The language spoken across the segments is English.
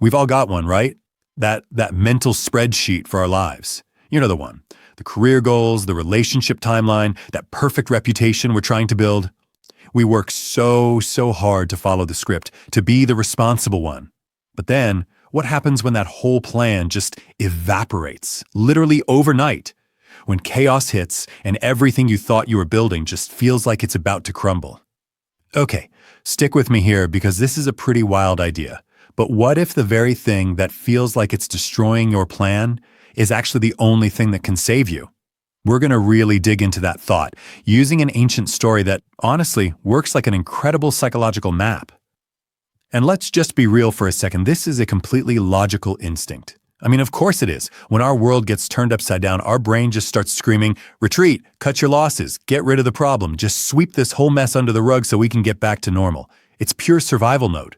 We've all got one, right? That mental spreadsheet for our lives. You know the one. The career goals, the relationship timeline, that perfect reputation we're trying to build. We work so hard to follow the script, to be the responsible one. But then, what happens when that whole plan just evaporates, literally overnight? When chaos hits and everything you thought you were building just feels like it's about to crumble. Okay, stick with me here because this is a pretty wild idea. But what if the very thing that feels like it's destroying your plan is actually the only thing that can save you? We're going to really dig into that thought, using an ancient story that, honestly, works like an incredible psychological map. And let's just be real for a second, this is a completely logical instinct. I mean, of course it is. When our world gets turned upside down, our brain just starts screaming, retreat, cut your losses, get rid of the problem, just sweep this whole mess under the rug so we can get back to normal. It's pure survival mode.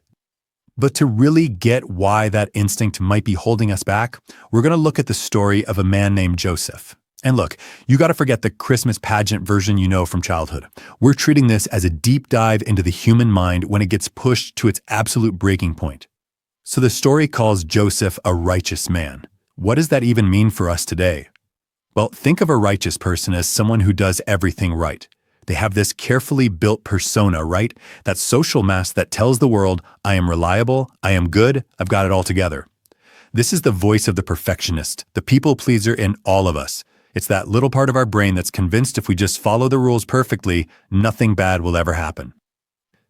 But to really get why that instinct might be holding us back, we're going to look at the story of a man named Joseph. And look, you got to forget the Christmas pageant version you know from childhood. We're treating this as a deep dive into the human mind when it gets pushed to its absolute breaking point. So the story calls Joseph a righteous man. What does that even mean for us today? Well, think of a righteous person as someone who does everything right. They have this carefully built persona, right? That social mask that tells the world, I am reliable, I am good, I've got it all together. This is the voice of the perfectionist, the people pleaser in all of us. It's that little part of our brain that's convinced if we just follow the rules perfectly, nothing bad will ever happen.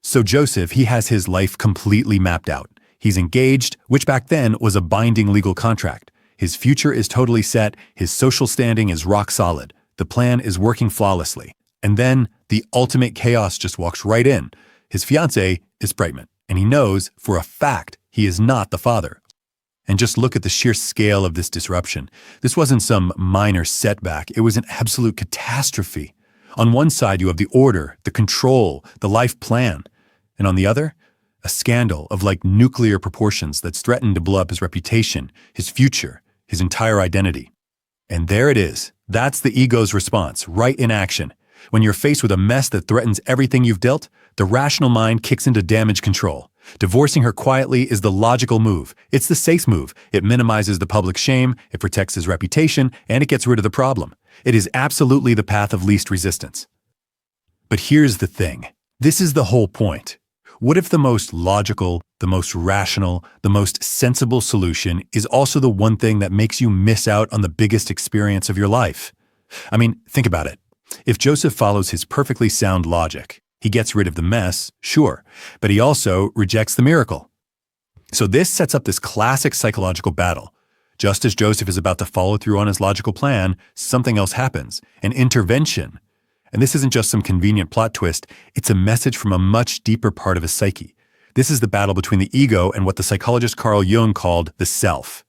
So Joseph, he has his life completely mapped out. He's engaged, which back then was a binding legal contract. His future is totally set, his social standing is rock solid. The plan is working flawlessly. And then the ultimate chaos just walks right in. His fiancée is pregnant, and he knows for a fact he is not the father. And just look at the sheer scale of this disruption. This wasn't some minor setback, it was an absolute catastrophe. On one side, you have the order, the control, the life plan. And on the other, a scandal of like nuclear proportions that's threatened to blow up his reputation, his future, his entire identity. And there it is. That's the ego's response, right in action. When you're faced with a mess that threatens everything you've built, the rational mind kicks into damage control. Divorcing her quietly is the logical move. It's the safe move. It minimizes the public shame, it protects his reputation, and it gets rid of the problem. It is absolutely the path of least resistance. But here's the thing. This is the whole point. What if the most logical, the most rational, the most sensible solution is also the one thing that makes you miss out on the biggest experience of your life? I mean, think about it. If Joseph follows his perfectly sound logic, he gets rid of the mess, sure, but he also rejects the miracle. So this sets up this classic psychological battle. Just as Joseph is about to follow through on his logical plan, something else happens, an intervention. And this isn't just some convenient plot twist, it's a message from a much deeper part of his psyche. This is the battle between the ego and what the psychologist Carl Jung called the self.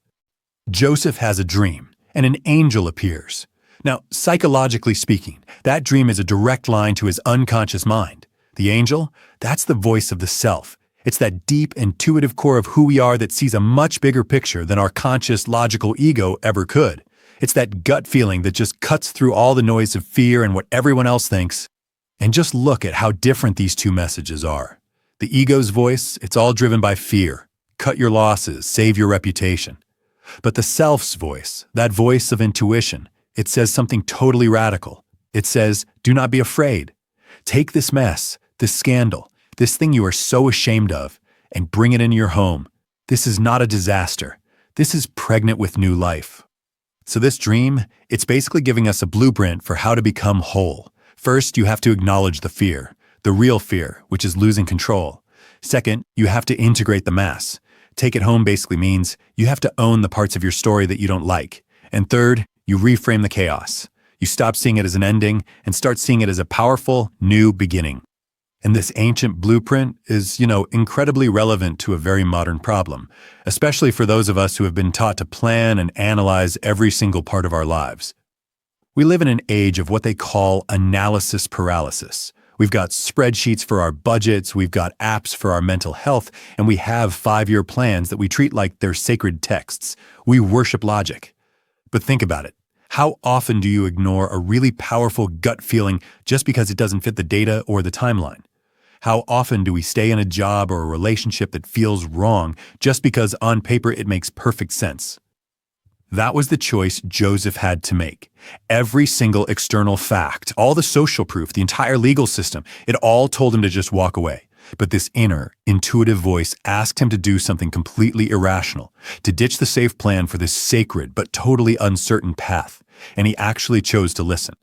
Joseph has a dream, and an angel appears. Now, psychologically speaking, that dream is a direct line to his unconscious mind. The angel, that's the voice of the self. It's that deep, intuitive core of who we are that sees a much bigger picture than our conscious, logical ego ever could. It's that gut feeling that just cuts through all the noise of fear and what everyone else thinks. And just look at how different these two messages are. The ego's voice, it's all driven by fear. Cut your losses, save your reputation. But the self's voice, that voice of intuition, it says something totally radical. It says, do not be afraid. Take this mess, this scandal, this thing you are so ashamed of, and bring it into your home. This is not a disaster. This is pregnant with new life. So this dream, it's basically giving us a blueprint for how to become whole. First, you have to acknowledge the fear, the real fear, which is losing control. Second, you have to integrate the mess. Take it home basically means you have to own the parts of your story that you don't like. And third, you reframe the chaos. You stop seeing it as an ending and start seeing it as a powerful, new beginning. And this ancient blueprint is, incredibly relevant to a very modern problem, especially for those of us who have been taught to plan and analyze every single part of our lives. We live in an age of what they call analysis paralysis. We've got spreadsheets for our budgets, we've got apps for our mental health, and we have 5-year plans that we treat like they're sacred texts. We worship logic. But think about it. How often do you ignore a really powerful gut feeling just because it doesn't fit the data or the timeline? How often do we stay in a job or a relationship that feels wrong just because on paper it makes perfect sense? That was the choice Joseph had to make. Every single external fact, all the social proof, the entire legal system, it all told him to just walk away. But this inner, intuitive voice asked him to do something completely irrational, to ditch the safe plan for this sacred but totally uncertain path, and he actually chose to listen.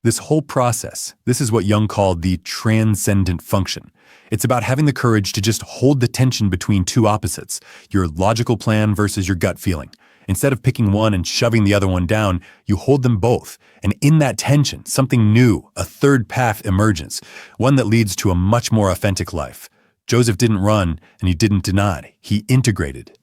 This whole process, this is what Jung called the transcendent function. It's about having the courage to just hold the tension between two opposites, your logical plan versus your gut feeling. Instead of picking one and shoving the other one down, you hold them both. And in that tension, something new, a third path emerges, one that leads to a much more authentic life. Joseph didn't run and he didn't deny, he integrated.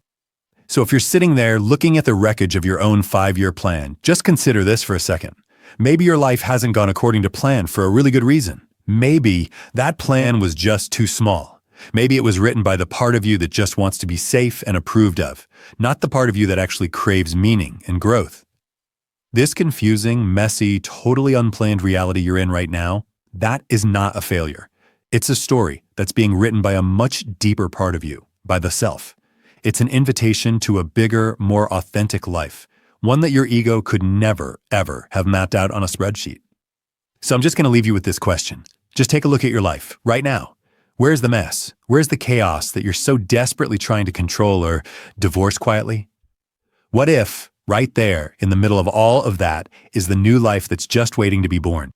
So if you're sitting there looking at the wreckage of your own 5-year plan, just consider this for a second. Maybe your life hasn't gone according to plan for a really good reason. Maybe that plan was just too small. Maybe it was written by the part of you that just wants to be safe and approved of, not the part of you that actually craves meaning and growth. This confusing, messy, totally unplanned reality you're in right now, that is not a failure. It's a story that's being written by a much deeper part of you, by the self. It's an invitation to a bigger, more authentic life, one that your ego could never, ever have mapped out on a spreadsheet. So I'm just going to leave you with this question. Just take a look at your life right now. Where's the mess? Where's the chaos that you're so desperately trying to control or divorce quietly? What if, right there, in the middle of all of that, is the new life that's just waiting to be born?